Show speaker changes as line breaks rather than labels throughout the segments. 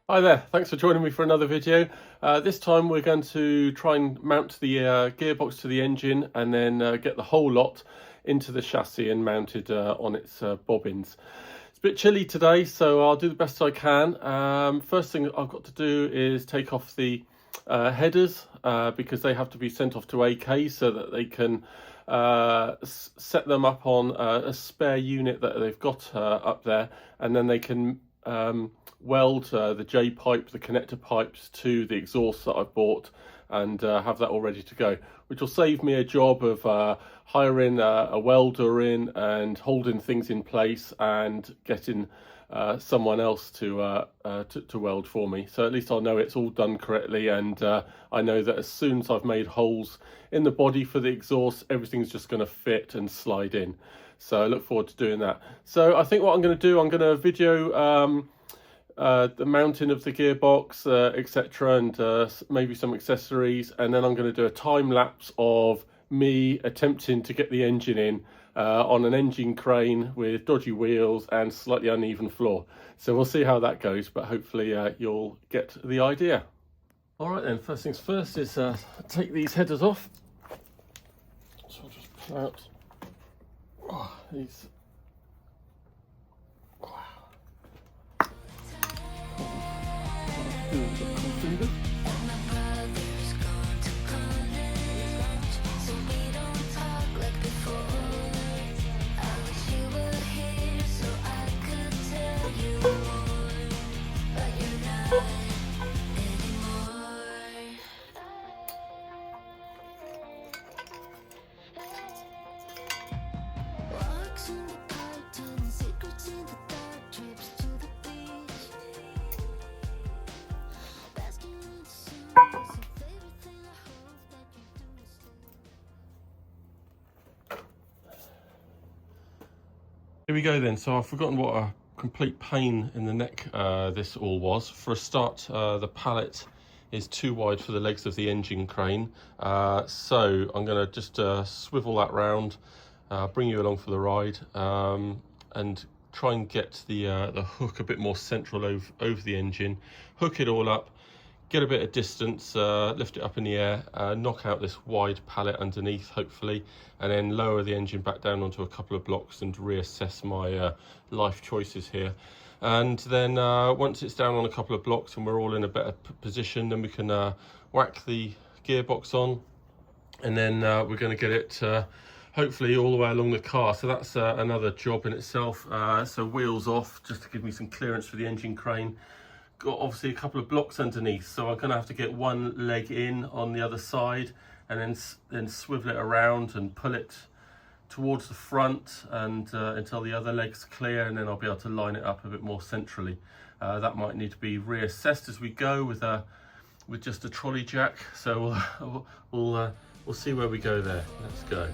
Hi there, thanks for joining me for another video. This time we're going to try and mount the gearbox to the engine and then get the whole lot into the chassis and mounted on its bobbins. It's a bit chilly today, so I'll do the best I can. First thing I've got to do is take off the headers because they have to be sent off to AK so that they can set them up on a spare unit that they've got up there, and then they can weld the J pipe, the connector pipes to the exhaust that I've bought, and have that all ready to go, which will save me a job of hiring a welder in and holding things in place and getting someone else to weld for me. So at least I'll know it's all done correctly, and I know that as soon as I've made holes in the body for the exhaust, everything's just going to fit and slide in. So I look forward to doing that. So I think what I'm going to do, I'm going to video the mounting of the gearbox, etc., and maybe some accessories, and then I'm going to do a time lapse of me attempting to get the engine in on an engine crane with dodgy wheels and slightly uneven floor. So we'll see how that goes, but hopefully you'll get the idea. All right then, first things first is take these headers off. So I'll just pull out these. Here we go then. So I've forgotten what a complete pain in the neck this all was. For a start, the pallet is too wide for the legs of the engine crane. So I'm going to just swivel that round, bring you along for the ride, and try and get the hook a bit more central over the engine, hook it all up, get a bit of distance, lift it up in the air, knock out this wide pallet underneath hopefully, and then lower the engine back down onto a couple of blocks and reassess my life choices here. And then once it's down on a couple of blocks and we're all in a better position, then we can whack the gearbox on, and then we're going to get it hopefully all the way along the car. So that's another job in itself. So wheels off, just to give me some clearance for the engine crane. Got obviously a couple of blocks underneath, so I'm going to have to get one leg in on the other side and then swivel it around and pull it towards the front and until the other leg's clear, and then I'll be able to line it up a bit more centrally. That might need to be reassessed as we go with just a trolley jack. So we'll see where we go there. Let's go.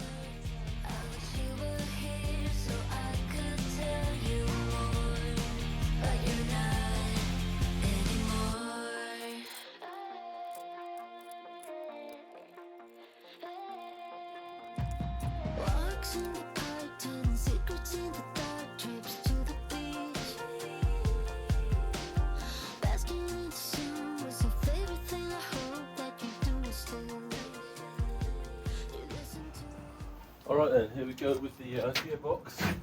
Alright then, here we go with the gearbox.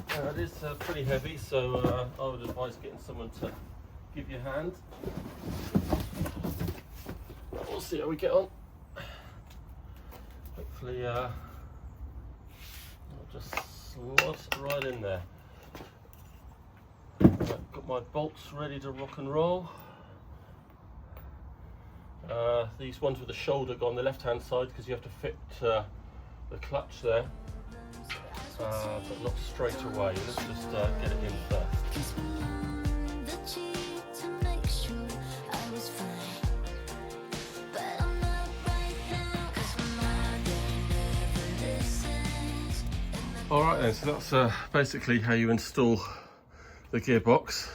It is pretty heavy, so I would advise getting someone to give you a hand. We'll see how we get on. Hopefully I'll just slot right in there. Got my bolts ready to rock and roll. These ones with the shoulder go on the left hand side because you have to fit the clutch there, but not straight away. Let's just get it in first. Alright then, so that's basically how you install the gearbox.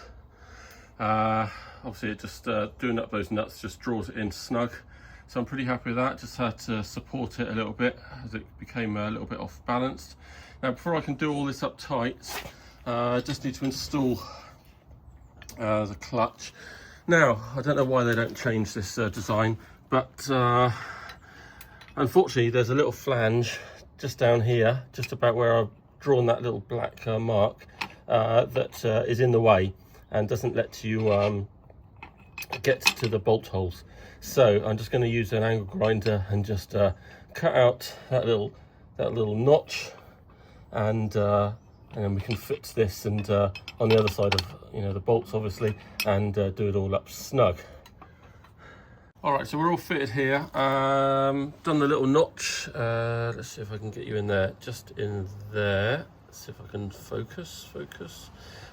Obviously it just doing up those nuts just draws it in snug. So I'm pretty happy with that. Just had to support it a little bit as it became a little bit off balanced. Now before I can do all this up tight, I just need to install the clutch. Now, I don't know why they don't change this design, but unfortunately there's a little flange just down here, just about where I've drawn that little black mark, that is in the way and doesn't let you get to the bolt holes. So I'm just going to use an angle grinder and just cut out that little notch, and then we can fix this and on the other side of the bolts obviously, and do it all up snug. All right, so we're all fitted here. Done the little notch. Let's see if I can get you in there, just in there. Let's see if I can focus.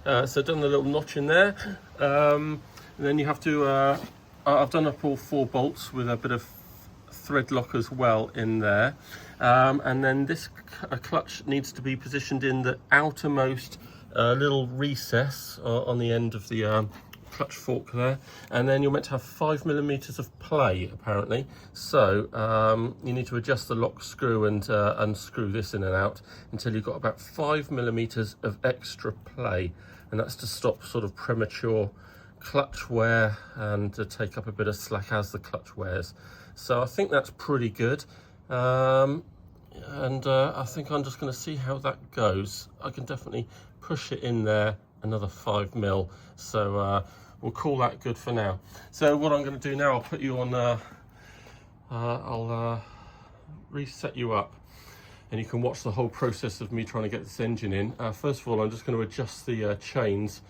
So done the little notch in there. And then you have to, I've done up all 4 bolts with a bit of thread lock as well in there. And then this clutch needs to be positioned in the outermost little recess on the end of the clutch fork there, and then you're meant to have 5mm of play apparently. So you need to adjust the lock screw and unscrew this in and out until you've got about 5mm of extra play, and that's to stop sort of premature clutch wear and to take up a bit of slack as the clutch wears. So I think that's pretty good, and I think I'm just going to see how that goes. I can definitely push it in there another 5mm, so we'll call that good for now. So what I'm going to do now, I'll put you on, I'll reset you up, and you can watch the whole process of me trying to get this engine in. First of all, I'm just going to adjust the chains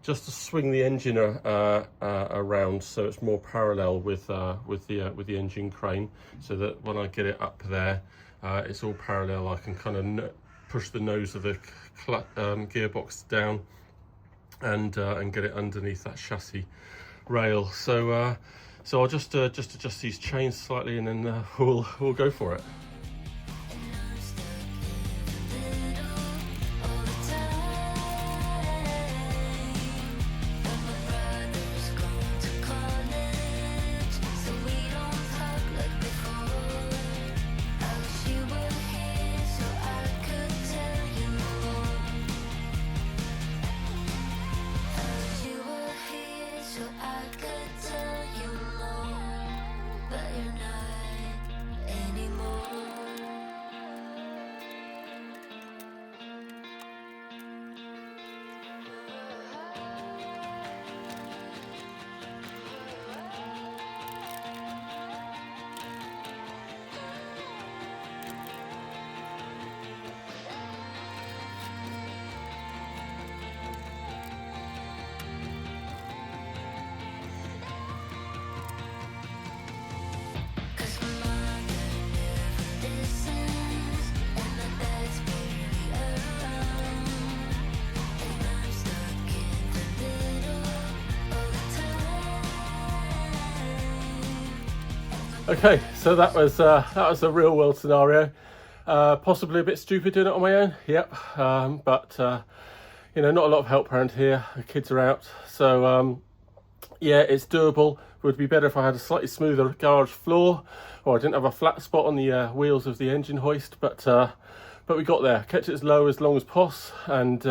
just to swing the engine around so it's more parallel with the engine crane, so that when I get it up there, it's all parallel. I can kind of push the nose of the gearbox down and get it underneath that chassis rail. So so I'll just adjust these chains slightly, and then we'll go for it. Okay, so that was a real world scenario. Possibly a bit stupid doing it on my own, yep. But you know, not a lot of help around here. The kids are out, so yeah, it's doable. It would be better if I had a slightly smoother garage floor, or I didn't have a flat spot on the wheels of the engine hoist. But we got there. Kept it as low as long as possible, and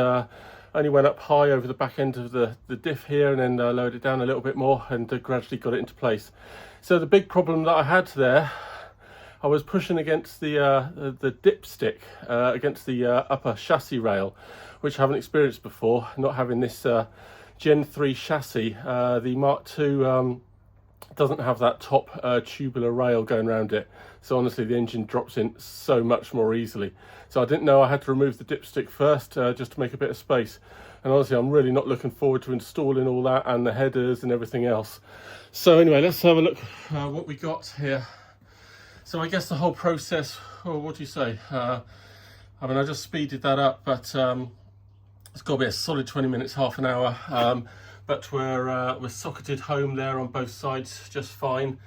only went up high over the back end of the diff here, and then lowered it down a little bit more, and gradually got it into place. So the big problem that I had there, I was pushing against the dipstick, against the upper chassis rail, which I haven't experienced before, not having this Gen 3 chassis. The Mark II doesn't have that top tubular rail going around it, so honestly the engine drops in so much more easily. So I didn't know I had to remove the dipstick first, just to make a bit of space. And honestly, I'm really not looking forward to installing all that and the headers and everything else. So anyway, let's have a look what we got here. So I guess the whole process, oh, what do you say? I mean, I just speeded that up, but it's got to be a solid 20 minutes, half an hour. But we're socketed home there on both sides just fine.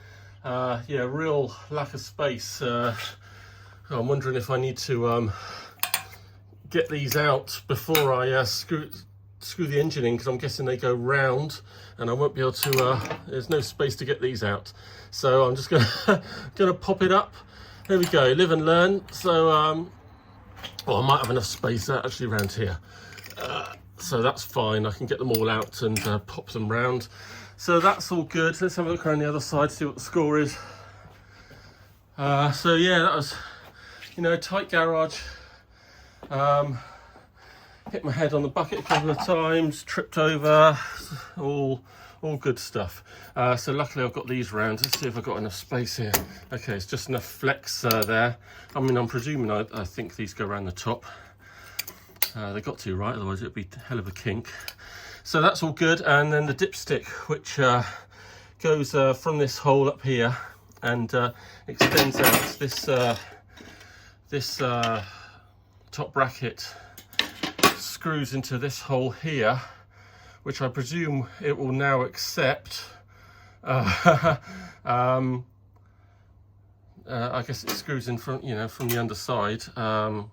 Yeah, real lack of space. I'm wondering if I need to get these out before I screw the engine in, because I'm guessing they go round and I won't be able to, there's no space to get these out. So I'm just gonna pop it up. There we go, live and learn. So well, I might have enough space actually around here. so that's fine. I can get them all out and pop them round. So that's all good. Let's have a look around the other side, see what the score is. So yeah, that was, you know, tight garage. Hit my head on the bucket a couple of times, tripped over, all good stuff. So luckily I've got these round. Let's see if I've got enough space here. Okay, it's just enough flex there. I mean, I'm presuming I think these go around the top. They got to, right? Otherwise it'd be a hell of a kink. So that's all good. And then the dipstick, which goes from this hole up here and extends out. This top bracket screws into this hole here, which I presume it will now accept. I guess it screws in from, you know, from the underside, and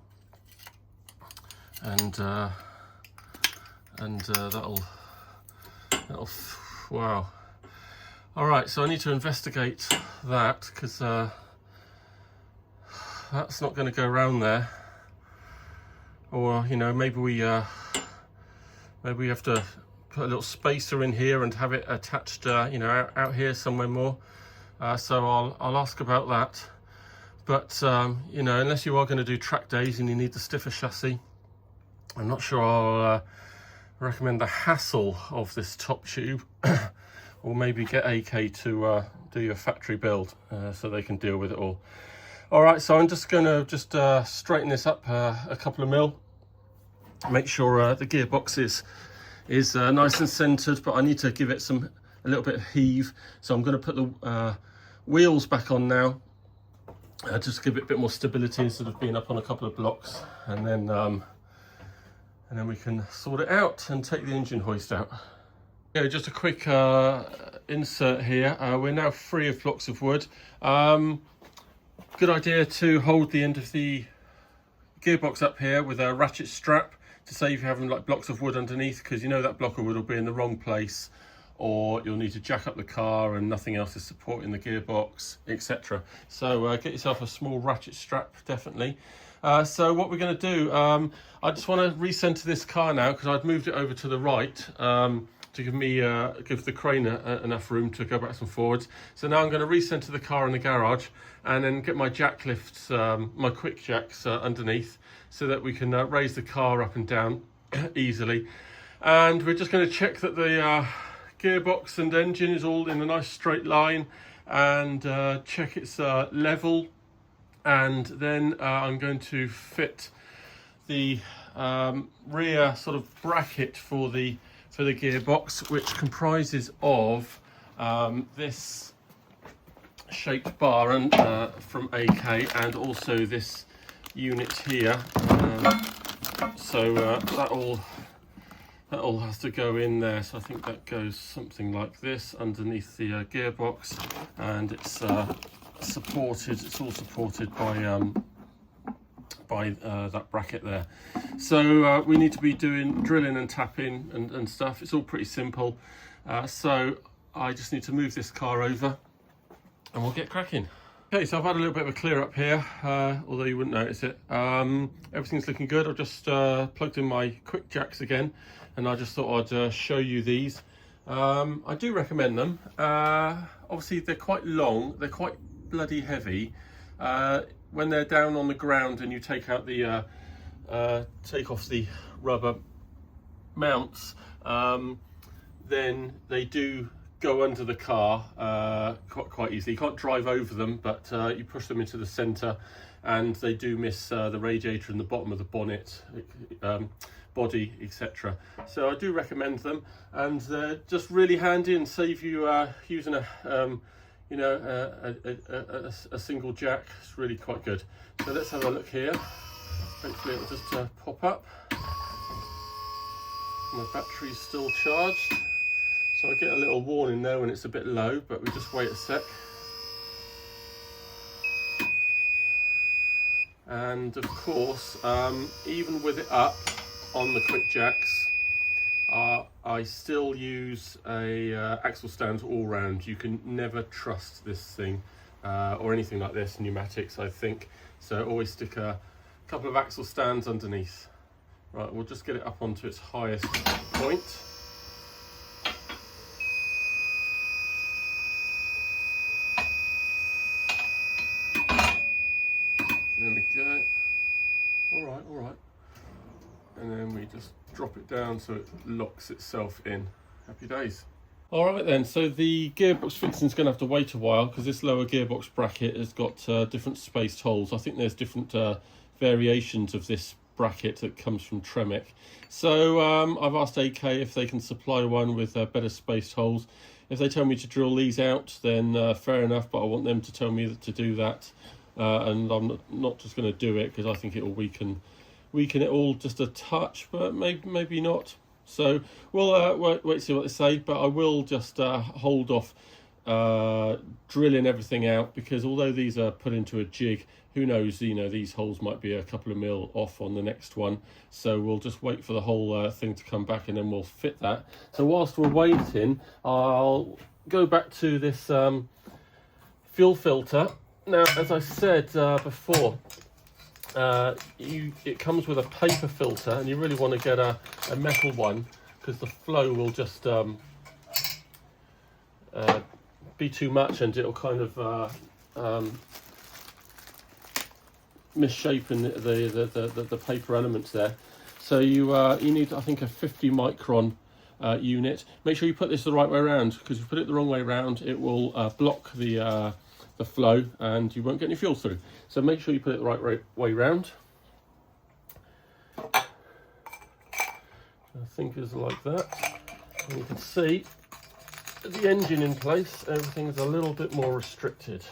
that'll wow. All right, so I need to investigate that, because that's not going to go around there. Or, you know, maybe we have to put a little spacer in here and have it attached, you know, out here somewhere more. So I'll ask about that. But you know, unless you are going to do track days and you need the stiffer chassis, I'm not sure I'll recommend the hassle of this top tube. Or maybe get AK to do your factory build, so they can deal with it all. All right, so I'm just going to straighten this up a couple of mil. Make sure the gearbox is nice and centered, but I need to give it a little bit of heave. So I'm going to put the wheels back on now, just to give it a bit more stability instead of being up on a couple of blocks, and then we can sort it out and take the engine hoist out. Yeah, just a quick insert here. We're now free of blocks of wood. Good idea to hold the end of the gearbox up here with a ratchet strap to save you having like blocks of wood underneath, because you know that block of wood will be in the wrong place, or you'll need to jack up the car and nothing else is supporting the gearbox, etc. So get yourself a small ratchet strap, definitely. So what we're going to do, I just want to recenter this car now, because I'd moved it over to the right to give the crane enough room to go backwards and forwards. So now I'm going to recenter the car in the garage and then get my jack lifts, my quick jacks underneath, so that we can raise the car up and down easily. And we're just going to check that the gearbox and engine is all in a nice straight line, and check it's level. And then I'm going to fit the rear sort of bracket for the gearbox, which comprises of this shaped bar and from AK, and also this unit here. So that all has to go in there. So I think that goes something like this underneath the gearbox, and it's supported. It's all supported by that bracket there. So we need to be doing drilling and tapping and stuff. It's all pretty simple. So I just need to move this car over and we'll get cracking. Okay, so I've had a little bit of a clear up here, although you wouldn't notice it. Everything's looking good. I've just plugged in my quick jacks again, and I just thought I'd show you these. I do recommend them. Obviously they're quite long, they're quite bloody heavy. When they're down on the ground and you take out the take off the rubber mounts, then they do go under the car quite easily. You can't drive over them, but you push them into the center, and they do miss the radiator and the bottom of the bonnet, body, etc. So I do recommend them, and they're just really handy and save you using a single jack. It's really quite good. So let's have a look here. Hopefully it'll just pop up. My battery's still charged, so I get a little warning there when it's a bit low, but we just wait a sec. And of course, even with it up on the quick jacks, I still use a axle stand all round. You can never trust this thing or anything like this, pneumatics, I think. So always stick a couple of axle stands underneath. Right, we'll just get it up onto its highest point. There we go. All right. And then we just drop it down so it locks itself in. Happy days. All right then, so the gearbox fixing is going to have to wait a while because this lower gearbox bracket has got different spaced holes. I think there's different variations of this bracket that comes from Tremec. So I've asked AK if they can supply one with better spaced holes. If they tell me to drill these out, then fair enough, but I want them to tell me to do that. And I'm not just going to do it because I think it will weaken it all just a touch, but maybe not. So we'll wait to see what they say, but I will just hold off drilling everything out, because although these are put into a jig, who knows, you know, these holes might be a couple of mil off on the next one. So we'll just wait for the whole thing to come back and then we'll fit that. So whilst we're waiting, I'll go back to this fuel filter. Now, as I said before, it comes with a paper filter, and you really want to get a metal one, because the flow will just be too much and it'll kind of misshapen the paper elements there. So you need, I think, a 50 micron unit. Make sure you put this the right way around, because if you put it the wrong way around, it will block the flow and you won't get any fuel through. So make sure you put it the right way round. I think it's like that. And you can see the engine in place, everything's a little bit more restricted,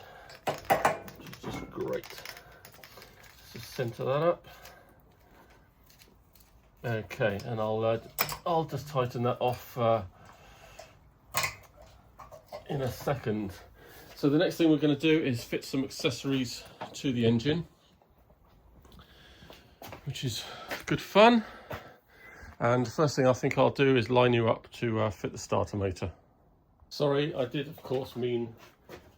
which is just great. Let's just center that up. Okay, and I'll just tighten that off in a second. So the next thing we're going to do is fit some accessories to the engine, which is good fun. And the first thing I think I'll do is line you up to fit the starter motor. Sorry, I did of course mean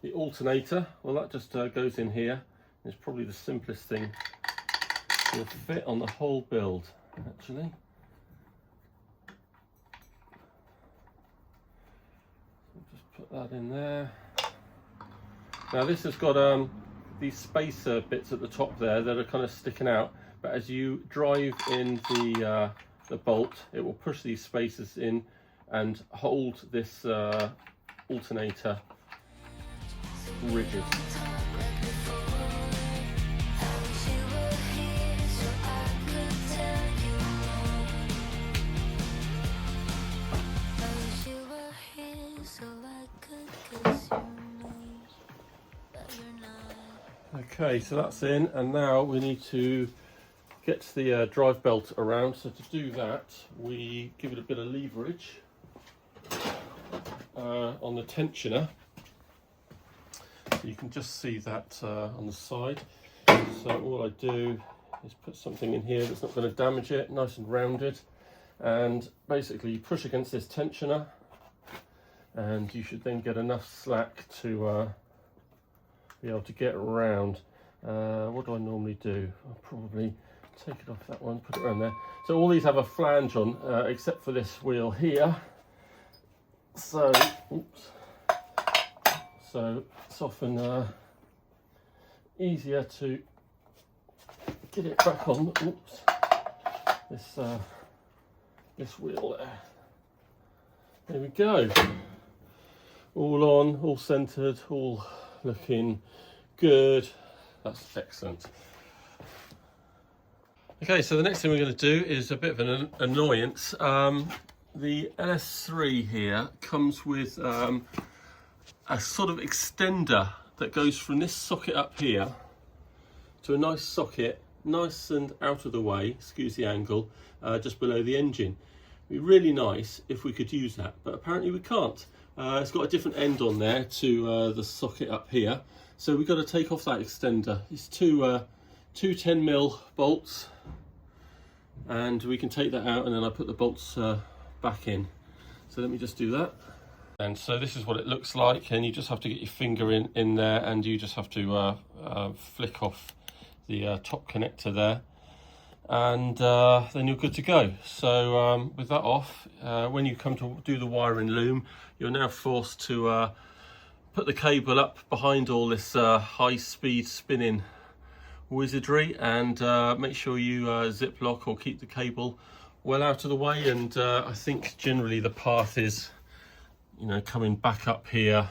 the alternator. Well, that just goes in here. It's probably the simplest thing to fit on the whole build, actually. So just put that in there. Now this has got these spacer bits at the top there that are kind of sticking out, but as you drive in the bolt, it will push these spacers in and hold this alternator rigid. Okay, so that's in, and now we need to get the drive belt around. So to do that, we give it a bit of leverage on the tensioner. So you can just see that on the side. So all I do is put something in here that's not going to damage it, nice and rounded. And basically you push against this tensioner, and you should then get enough slack to be able to get around. What do I normally do? I'll probably take it off that one, put it around there. So all these have a flange on, except for this wheel here. So, oops. So it's often easier to get it back on. Oops. This wheel there. There we go. All on, all centered, all looking good. That's excellent. Okay, so the next thing we're going to do is a bit of an annoyance. The LS3 here comes with a sort of extender that goes from this socket up here to a nice socket, nice and out of the way, excuse the angle, just below the engine. It'd be really nice if we could use that, but apparently we can't. It's got a different end on there to the socket up here, so we've got to take off that extender. It's two 10mm bolts, and we can take that out, and then I put the bolts back in. So let me just do that. And so this is what it looks like, and you just have to get your finger in there, and you just have to flick off the top connector there. and then you're good to go. So with that off, when you come to do the wiring loom, you're now forced to put the cable up behind all this high-speed spinning wizardry, and make sure you zip lock or keep the cable well out of the way. And I think generally the path is, you know, coming back up here.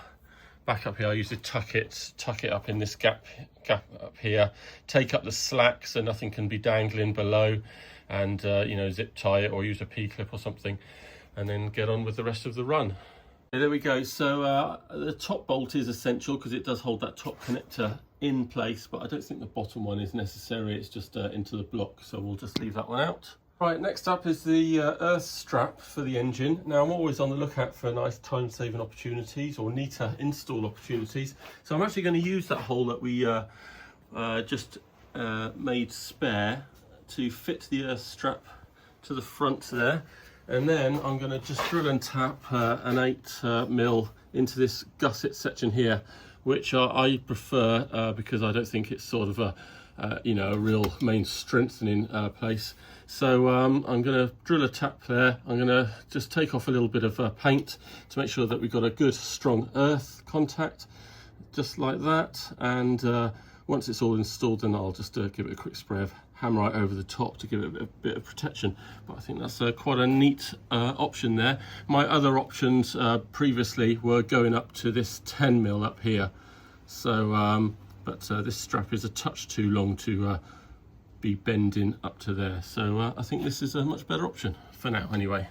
I usually tuck it up in this gap up here, take up the slack so nothing can be dangling below, and you know, zip tie it or use a P-clip or something, and then get on with the rest of the run. There we go. So the top bolt is essential because it does hold that top connector in place, but I don't think the bottom one is necessary. It's just into the block, so we'll just leave that one out. Right, next up is the earth strap for the engine. Now I'm always on the lookout for nice time-saving opportunities or neater install opportunities. So I'm actually going to use that hole that we just made spare to fit the earth strap to the front there. And then I'm going to just drill and tap an 8mm into this gusset section here, which I prefer because I don't think it's sort of a you know, a real main strengthening place. So I'm going to drill a tap there. I'm going to just take off a little bit of paint to make sure that we've got a good strong earth contact, just like that. And once it's all installed, then I'll just give it a quick spray of Hammerite over the top to give it a bit of protection. But I think that's quite a neat option there. My other options previously were going up to this 10mm up here. So but this strap is a touch too long to be bending up to there. So I think this is a much better option for now anyway.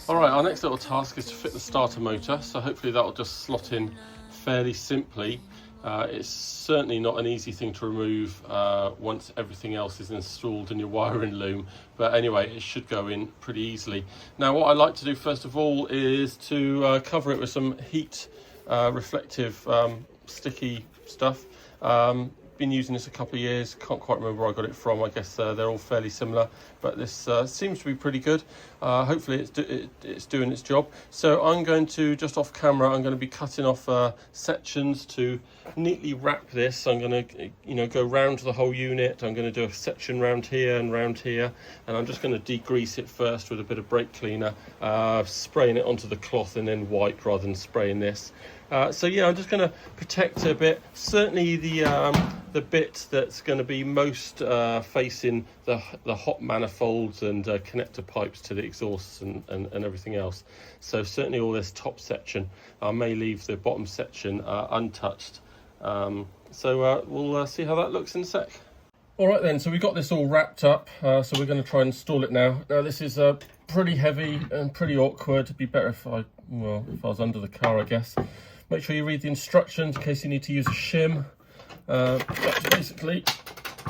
Alright, our next little task is to fit the starter motor, so hopefully that will just slot in fairly simply. It's certainly not an easy thing to remove once everything else is installed in your wiring loom, but anyway, it should go in pretty easily. Now what I like to do first of all is to cover it with some heat reflective sticky stuff. Been using this a couple of years, can't quite remember where I got it from. I guess they're all fairly similar, but this seems to be pretty good. Hopefully it's doing its job. So I'm going to, just off camera, I'm going to be cutting off sections to neatly wrap this. I'm going to, you know, go round the whole unit. I'm going to do a section round here, and I'm just going to degrease it first with a bit of brake cleaner, spraying it onto the cloth and then white rather than spraying this. So yeah, I'm just going to protect a bit. Certainly the bit that's going to be most facing the hot manifolds and connector pipes to the exhausts and everything else. So certainly all this top section. I may leave the bottom section untouched. So we'll see how that looks in a sec. All right then, so we got this all wrapped up. So we're going to try and install it now. Now this is pretty heavy and pretty awkward. It'd be better if I was under the car, I guess. Make sure you read the instructions in case you need to use a shim. That's basically,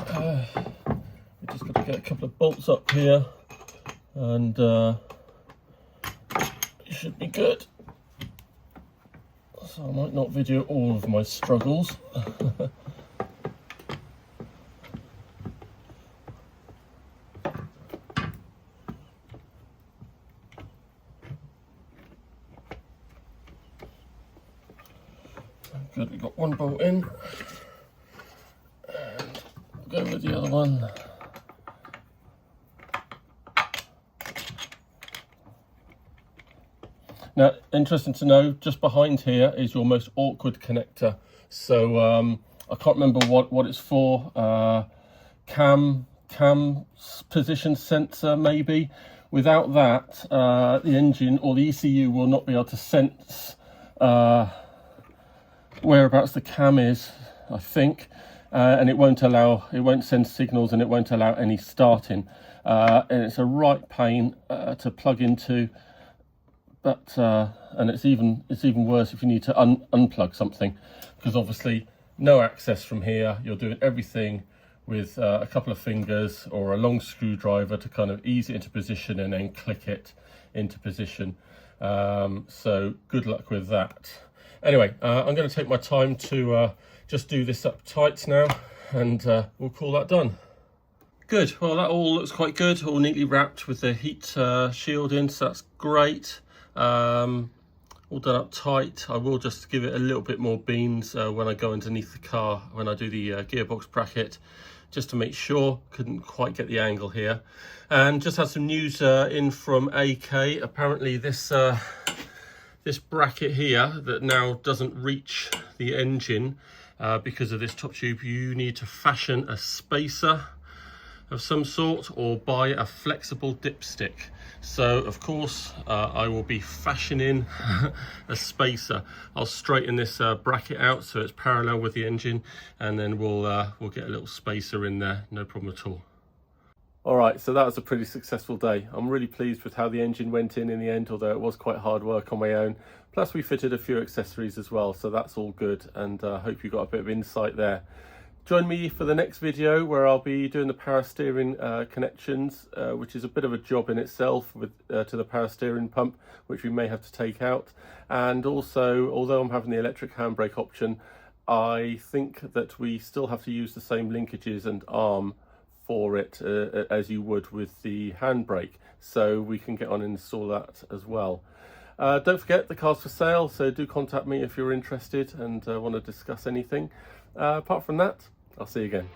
we just got to get a couple of bolts up here, and it should be good. So I might not video all of my struggles. Good, we've got one bolt in, and we'll go with the other one. Now, interesting to know, just behind here is your most awkward connector. So I can't remember what it's for. Cam position sensor maybe. Without that, the engine or the ECU will not be able to sense whereabouts the cam is, I think. and it won't send signals, and it won't allow any starting. And it's a right pain to plug into. But and it's even worse if you need to unplug something, because obviously no access from here. You're doing everything with a couple of fingers or a long screwdriver to kind of ease it into position and then click it into position. So good luck with that. Anyway, I'm going to take my time to just do this up tight now, and we'll call that done. Good. Well, that all looks quite good, all neatly wrapped with the heat shield in, so that's great. All done up tight. I will just give it a little bit more beans when I go underneath the car, when I do the gearbox bracket, just to make sure. Couldn't quite get the angle here. And just had some news in from AK. Apparently this bracket here that now doesn't reach the engine because of this top tube, you need to fashion a spacer of some sort or buy a flexible dipstick. So of course I will be fashioning a spacer. I'll straighten this bracket out so it's parallel with the engine, and then we'll get a little spacer in there, no problem at all. All right, so that was a pretty successful day. I'm really pleased with how the engine went in the end, although it was quite hard work on my own. Plus we fitted a few accessories as well, so that's all good, and I hope you got a bit of insight there. Join me for the next video where I'll be doing the power steering connections, which is a bit of a job in itself with to the power steering pump, which we may have to take out. And also, although I'm having the electric handbrake option, I think that we still have to use the same linkages and arm for it as you would with the handbrake, so we can get on and install that as well. Don't forget, the car's for sale, so do contact me if you're interested and want to discuss anything. Apart from that, I'll see you again.